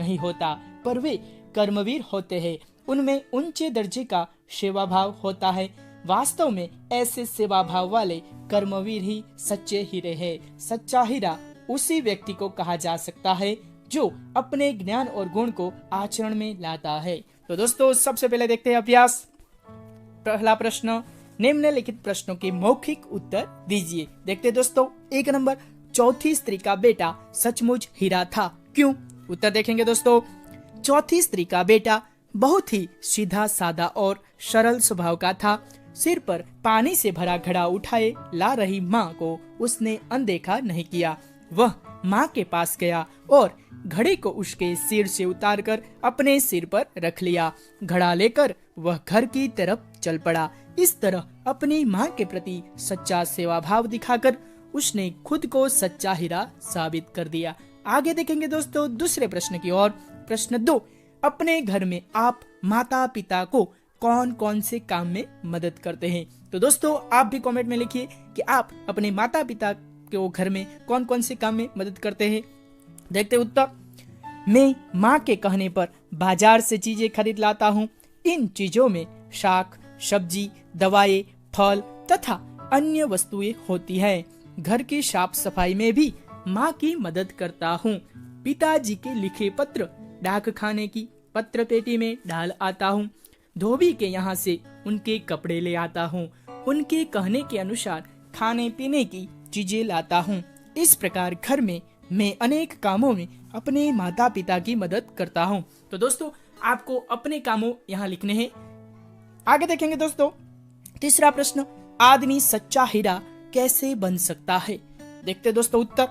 नहीं होता, पर वे कर्मवीर होते हैं। उनमें ऊंचे दर्जे का सेवा भाव होता है। वास्तव में ऐसे सेवा भाव वाले कर्मवीर ही सच्चे हीरे हैं। सच्चा हीरा उसी व्यक्ति को कहा जा सकता है जो अपने ज्ञान और गुण को आचरण में लाता है। तो दोस्तों, सबसे पहले देखते हैं अभ्यास। पहला प्रश्न, निम्नलिखित प्रश्नों के मौखिक उत्तर दीजिए। देखते हैं दोस्तों, 1 नंबर, चौथी स्त्री का बेटा सचमुच हीरा था, क्यों? उत्तर देखेंगे दोस्तों। चौथी स्त्री का बेटा बहुत ही सीधा साधा और सरल स्वभाव का था। सिर पर पानी से भरा घड़ा उठाए ला रही माँ को उसने अनदेखा नहीं किया। वह माँ के पास गया और घड़े को उसके सिर से उतारकर अपने सिर पर रख लिया। घड़ा लेकर वह घर की तरफ चल पड़ा। इस तरह अपनी माँ के प्रति सच्चा सेवा भाव दिखाकर उसने खुद को सच्चा हीरा साबित कर दिया। आगे देखेंगे दोस्तों दूसरे प्रश्न की ओर। प्रश्न 2, अपने घर में आप माता पिता को कौन कौन से काम में मदद करते हैं? तो दोस्तों, आप भी कमेंट में लिखिए कि आप अपने माता पिता को घर में कौन कौन से काम में मदद करते हैं। देखते उत्तर। मैं माँ के कहने पर बाजार से चीजें खरीद लाता हूँ। इन चीजों में शाक, सब्जी, दवाएं, फल तथा अन्य वस्तुएं होती हैं। घर की साफ सफाई में भी माँ की मदद करता हूँ। पिताजी के लिखे पत्र डाक खाने की पत्र पेटी में डाल आता हूँ। धोबी के यहाँ से उनके कपड़े ले आता हूँ। उनके कहने के अनुसार खाने पीने की चीजें लाता हूँ। इस प्रकार घर में मैं अनेक कामों में अपने माता पिता की मदद करता हूँ। तो दोस्तों, आपको अपने कामों यहाँ लिखने हैं। आगे देखेंगे दोस्तों तीसरा प्रश्न, आदमी सच्चा हीरा कैसे बन सकता है? देखते दोस्तों उत्तर।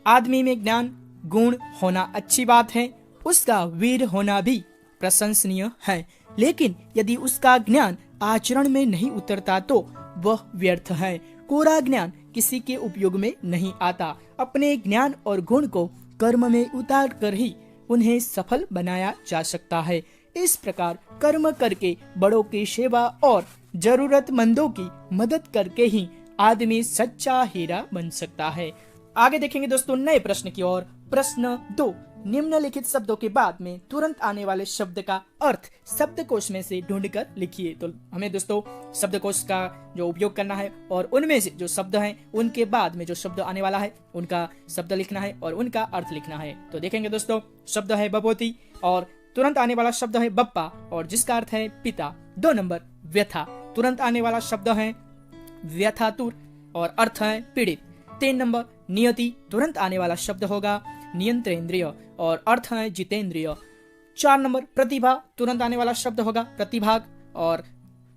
आदमी में ज्ञान गुण होना अच्छी बात है, उसका वीर होना भी प्रशंसनीय है, लेकिन यदि उसका ज्ञान आचरण में नहीं उतरता तो वह व्यर्थ है। कोरा ज्ञान किसी के उपयोग में नहीं आता। अपने ज्ञान और गुण को कर्म में उतार कर ही उन्हें सफल बनाया जा सकता है। इस प्रकार कर्म करके बड़ों की सेवा और जरूरतमंदों की मदद करके ही आदमी सच्चा हीरा बन सकता है। आगे देखेंगे दोस्तों नए प्रश्न की ओर। प्रश्न 2, निम्नलिखित शब्दों के बाद में तुरंत आने वाले शब्द का अर्थ शब्दकोश में से ढूंढकर लिखिए। तो हमें दोस्तों शब्दकोश का जो उपयोग करना है और उनमें से जो शब्द हैं उनके बाद में जो शब्द आने वाला है उनका शब्द लिखना है और उनका अर्थ लिखना है। तो देखेंगे दोस्तों, शब्द है बबोती और तुरंत आने वाला शब्द है बप्पा और जिसका अर्थ है पिता। 2 नंबर, व्यथा, तुरंत आने वाला शब्द है व्यथातुर और अर्थ है पीड़ित। 3 नंबर, नियति, तुरंत आने वाला शब्द होगा नियंत्रेंद्रिय और अर्थ है जितेंद्रिय। 4 नंबर, प्रतिभा, तुरंत आने वाला शब्द होगा प्रतिभाग और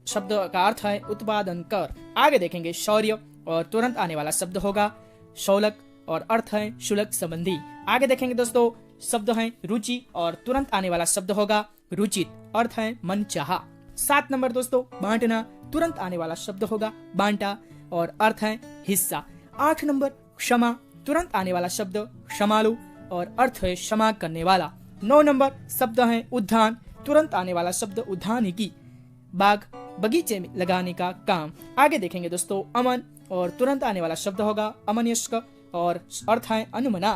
शब्द का अर्थ है उत्पादन कर। आगे देखेंगे शौर्य और तुरंत आने वाला शब्द होगा शौलक और अर्थ है शुल्क संबंधी। आगे देखेंगे दोस्तों शब्द है रुचि और तुरंत आने वाला शब्द होगा रुचित, अर्थ है मनचाहा। 7 नंबर दोस्तों, बांटना, तुरंत आने वाला शब्द होगा बांटा और अर्थ है हिस्सा। 8 नंबर, क्षमा, तुरंत आने वाला शब्द क्षमालु और अर्थ है क्षमा करने वाला। 9 नंबर, शब्द है उद्यान, तुरंत आने वाला शब्द उद्यानिकी, बाग बगीचे में लगाने का काम। आगे देखेंगे दोस्तों अमन और तुरंत आने वाला शब्द होगा अमनस्क और अर्थ है अनुमना।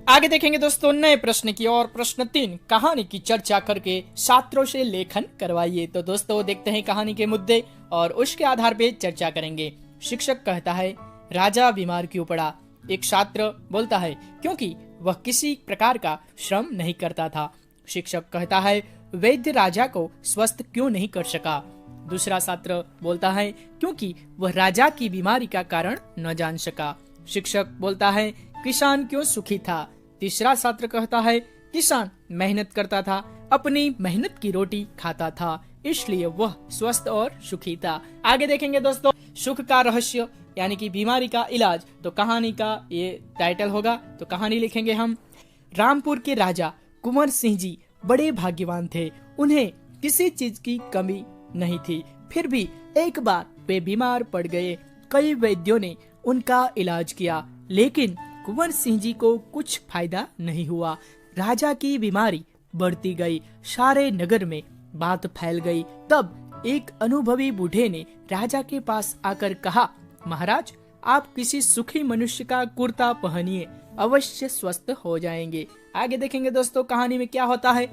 आगे देखेंगे दोस्तों नए प्रश्न की और। प्रश्न 3, कहानी की चर्चा करके छात्रों से लेखन करवाइए। तो दोस्तों देखते हैं कहानी के मुद्दे और उसके आधार पे चर्चा करेंगे। शिक्षक कहता है, राजा बीमार क्यों पड़ा? एक छात्र बोलता है, क्योंकि वह किसी प्रकार का श्रम नहीं करता था। शिक्षक कहता है, वैद्य राजा को स्वस्थ क्यों नहीं कर सका? दूसरा छात्र बोलता है, क्योंकि वह राजा की बीमारी का कारण न जान सका। शिक्षक बोलता है, किसान क्यों सुखी था? तीसरा छात्र कहता है, किसान मेहनत करता था, अपनी मेहनत की रोटी खाता था, इसलिए वह स्वस्थ और सुखी था। आगे देखेंगे दोस्तों सुख का रहस्य यानी कि बीमारी का इलाज। तो कहानी का ये टाइटल होगा। तो कहानी लिखेंगे हम। रामपुर के राजा कुंवर सिंह जी बड़े भाग्यवान थे। उन्हें किसी चीज की कमी नहीं थी, फिर भी एक बार वे बीमार पड़ गए। कई वैद्यों ने उनका इलाज किया, लेकिन कुंवर सिंह जी को कुछ फायदा नहीं हुआ। राजा की बीमारी बढ़ती गई, सारे नगर में बात फैल गई। तब एक अनुभवी बूढ़े ने राजा के पास आकर कहा, महाराज, आप किसी सुखी मनुष्य का कुर्ता पहनिए, अवश्य स्वस्थ हो जाएंगे। आगे देखेंगे दोस्तों कहानी में क्या होता है।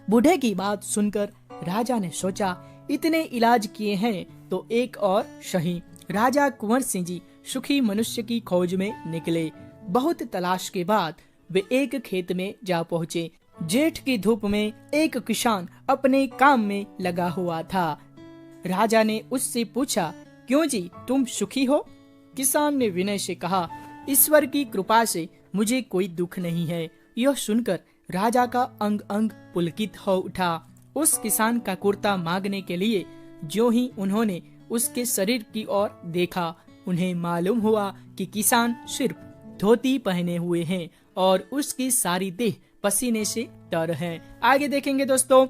बूढ़े की बात सुनकर राजा ने सोचा, इतने इलाज किए हैं तो एक और सही। राजा कुंवर सिंह जी सुखी मनुष्य की खोज में निकले। बहुत तलाश के बाद वे एक खेत में जा पहुँचे। जेठ की धूप में एक किसान अपने काम में लगा हुआ था। राजा ने उससे पूछा, क्यों जी तुम सुखी हो? किसान ने विनय से कहा, ईश्वर की कृपा से मुझे कोई दुख नहीं है। यह सुनकर राजा का अंग अंग पुलकित हो उठा। उस किसान का कुर्ता मांगने के लिए जो ही उन्होंने उसके शरीर की ओर देखा, उन्हें मालूम हुआ कि किसान सिर्फ धोती पहने हुए हैं और उसकी सारी देह पसीने से तर है। आगे देखेंगे दोस्तों।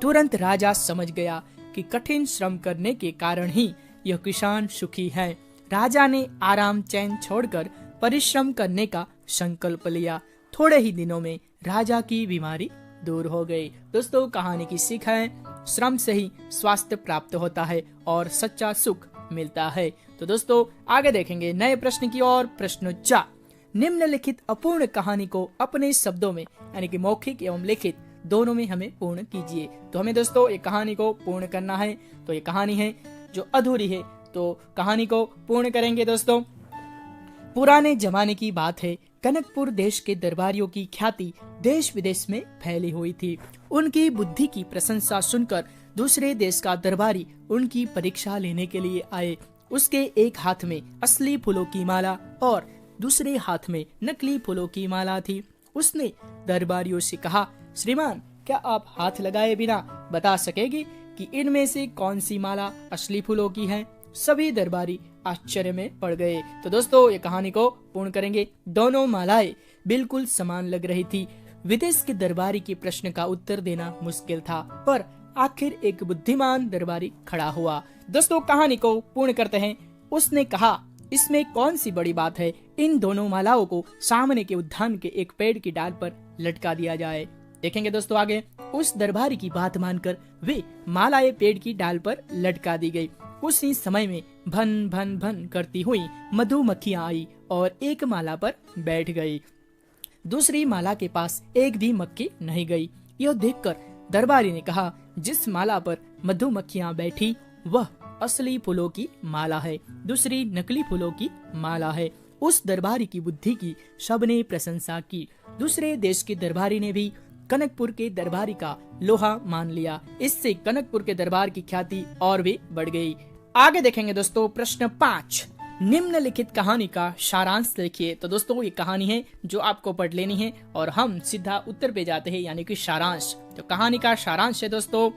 तुरंत राजा समझ गया कि कठिन श्रम करने के कारण ही यह किसान सुखी है। राजा ने आराम चैन छोड़कर परिश्रम करने का संकल्प लिया। थोड़े ही दिनों में राजा की बीमारी दूर हो गई। दोस्तों कहानी की सीख है, श्रम से ही स्वास्थ्य प्राप्त होता है और सच्चा सुख मिलता है। तो दोस्तों आगे देखेंगे नए प्रश्न की ओर। प्रश्न 4, निम्नलिखित अपूर्ण कहानी को अपने शब्दों में यानी कि मौखिक एवं लिखित दोनों में हमें पूर्ण कीजिए। तो हमें दोस्तों ये कहानी को पूर्ण करना है। तो ये कहानी है जो अधूरी है, तो कहानी को पूर्ण करेंगे दोस्तों। पुराने जमाने की बात है, कनकपुर देश के दरबारियों की ख्याति देश विदेश में फैली हुई थी। उनकी बुद्धि की प्रशंसा सुनकर दूसरे देश का दरबारी उनकी परीक्षा लेने के लिए आए। उसके एक हाथ में असली फूलों की माला और दूसरे हाथ में नकली फूलों की माला थी। उसने दरबारियों से कहा, श्रीमान क्या आप हाथ लगाए बिना बता सकेंगे कि इनमें से कौन सी माला असली फूलों की है? सभी दरबारी आश्चर्य में पड़ गए। तो दोस्तों ये कहानी को पूर्ण करेंगे। दोनों मालाएं बिल्कुल समान लग रही थी। विदेश के दरबारी के प्रश्न का उत्तर देना मुश्किल था, पर आखिर एक बुद्धिमान दरबारी खड़ा हुआ। दोस्तों कहानी को पूर्ण करते हैं। उसने कहा, इसमें कौन सी बड़ी बात है? इन दोनों मालाओं को सामने के उद्यान के एक पेड़ की डाल पर लटका दिया जाए। देखेंगे दोस्तों आगे। उस दरबारी की बात मानकर वे मालाएं पेड़ की डाल पर लटका दी गई। उसी समय में भन भन भन करती हुई मधुमक्खियां आई और एक माला पर बैठ गई। दूसरी माला के पास एक भी मक्खी नहीं गई। यह देखकर दरबारी ने कहा, जिस माला पर मधुमक्खियां बैठी वह असली फूलों की माला है, दूसरी नकली फूलों की माला है। उस दरबारी की बुद्धि की सबने प्रशंसा की। दूसरे देश के दरबारी ने भी कनकपुर के दरबारी का लोहा मान लिया। इससे कनकपुर के दरबार की ख्याति और भी बढ़ गई। आगे देखेंगे दोस्तों। प्रश्न 5, निम्नलिखित कहानी का सारांश लिखिए। तो दोस्तों ये कहानी है जो आपको पढ़ लेनी है और हम सीधा उत्तर पे जाते हैं, यानी कि सारांश। तो कहानी का सारांश है दोस्तों,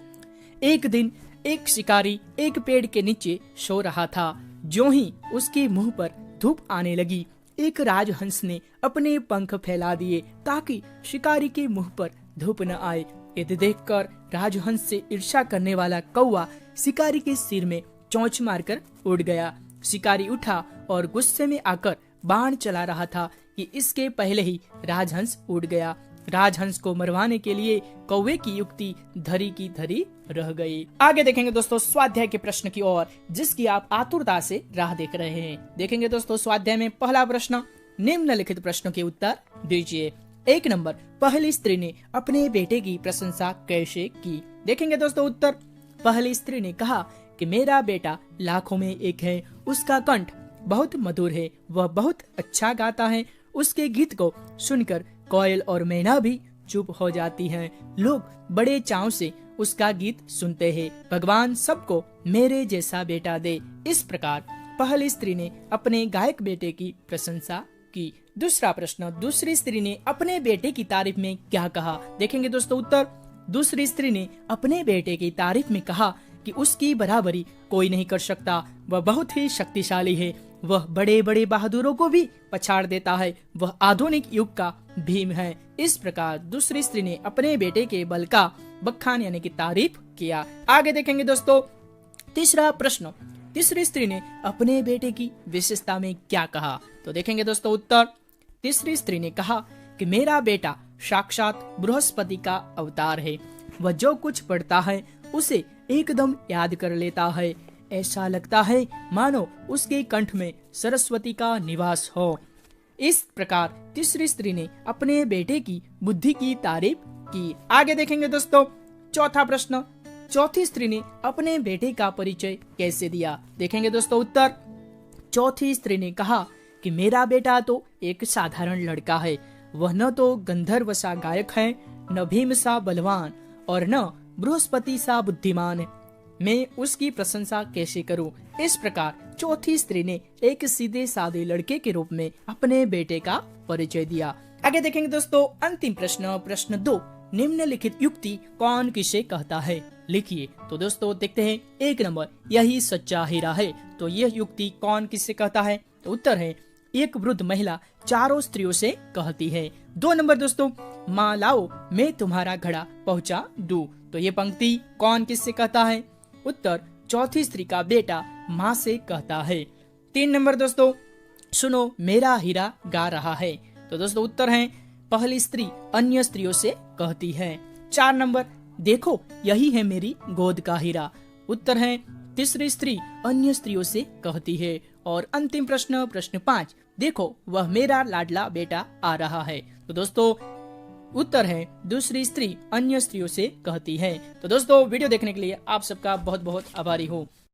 एक दिन एक शिकारी एक पेड़ के नीचे सो रहा था। ज्यों ही उसके मुंह पर धूप आने लगी, एक राजहंस ने अपने पंख फैला दिए ताकि शिकारी के मुंह पर धूप न आए। यदि देखकर राजहंस से ईर्ष्या करने वाला कौवा शिकारी के सिर में चोंच मारकर उड़ गया। शिकारी उठा और गुस्से में आकर बाण चला रहा था कि इसके पहले ही राजहंस उड़ गया। राजहंस को मरवाने के लिए कौवे की युक्ति धरी की धरी रह गई। आगे देखेंगे दोस्तों स्वाध्याय के प्रश्न की ओर, जिसकी आप आतुरता से राह देख रहे हैं। देखेंगे दोस्तों स्वाध्याय में पहला प्रश्न, निम्नलिखित प्रश्नों के उत्तर दीजिए। 1 नंबर, पहली स्त्री ने अपने बेटे की प्रशंसा कैसे की? देखेंगे दोस्तों उत्तर, पहली स्त्री ने कहा कि मेरा बेटा लाखों में एक है, उसका कंठ बहुत मधुर है, वह बहुत अच्छा गाता है, उसके गीत को सुनकर कोयल और मैना भी चुप हो जाती हैं। लोग बड़े चाव से उसका गीत सुनते हैं। भगवान सबको मेरे जैसा बेटा दे। इस प्रकार पहली स्त्री ने अपने गायक बेटे की प्रशंसा की। दूसरा प्रश्न, दूसरी स्त्री ने अपने बेटे की तारीफ में क्या कहा? देखेंगे दोस्तों उत्तर, दूसरी स्त्री ने अपने बेटे की तारीफ में कहा कि उसकी बराबरी कोई नहीं कर सकता, वह बहुत ही शक्तिशाली है, वह बड़े बड़े बहादुरों को भी पछाड़ देता है, वह आधुनिक युग का भीम है। इस प्रकार दूसरी स्त्री ने अपने बेटे के बल का बखान यानी कि तारीफ किया। आगे देखेंगे दोस्तों तीसरा प्रश्न, तीसरी स्त्री ने अपने बेटे की विशेषता में क्या कहा? तो देखेंगे दोस्तों उत्तर, तीसरी स्त्री ने कहा कि मेरा बेटा साक्षात बृहस्पति का अवतार है, वह जो कुछ पढ़ता है उसे एकदम याद कर लेता है, ऐसा लगता है मानो उसके कंठ में सरस्वती का निवास हो। इस प्रकार तीसरी स्त्री ने अपने बेटे की बुद्धि की तारीफ की। आगे देखेंगे दोस्तों चौथा प्रश्न, चौथी स्त्री ने अपने बेटे का परिचय कैसे दिया। देखेंगे दोस्तों उत्तर, चौथी स्त्री ने कहा कि मेरा बेटा तो एक साधारण लड़का है, वह न तो गंधर्व सा गायक है, न भीम सा बलवान और न बृहस्पति सा बुद्धिमान है, मैं उसकी प्रशंसा कैसे करूं। इस प्रकार चौथी स्त्री ने एक सीधे साधे लड़के के रूप में अपने बेटे का परिचय दिया। आगे देखेंगे दोस्तों अंतिम प्रश्न, प्रश्न 2, निम्नलिखित युक्ति कौन किसे कहता है, लिखिए। तो दोस्तों देखते हैं 1 नंबर, यही सच्चा हीरा है। तो यह युक्ति कौन किसे कहता है। तो उत्तर है, एक वृद्ध महिला चारों स्त्रियों से कहती है। 2 नंबर दोस्तों, माँ लाओ मैं तुम्हारा घड़ा पहुँचा दूं। तो ये पंक्ति कौन किससे कहता है। उत्तर, चौथी स्त्री का बेटा माँ से कहता है। 3 नंबर दोस्तों, सुनो मेरा हीरा गा रहा है। तो दोस्तों उत्तर है, पहली स्त्री अन्य स्त्रियों से कहती है। 4 नंबर, देखो यही है मेरी गोद का हीरा। उत्तर है, तीसरी स्त्री अन्य स्त्रियों से कहती है। और अंतिम प्रश्न, प्रश्न 5, देखो वह मेरा लाडला बेटा आ रहा है। तो दोस्तों उत्तर है, दूसरी स्त्री अन्य स्त्रियों से कहती है। तो दोस्तों वीडियो देखने के लिए आप सबका बहुत बहुत आभारी हूँ।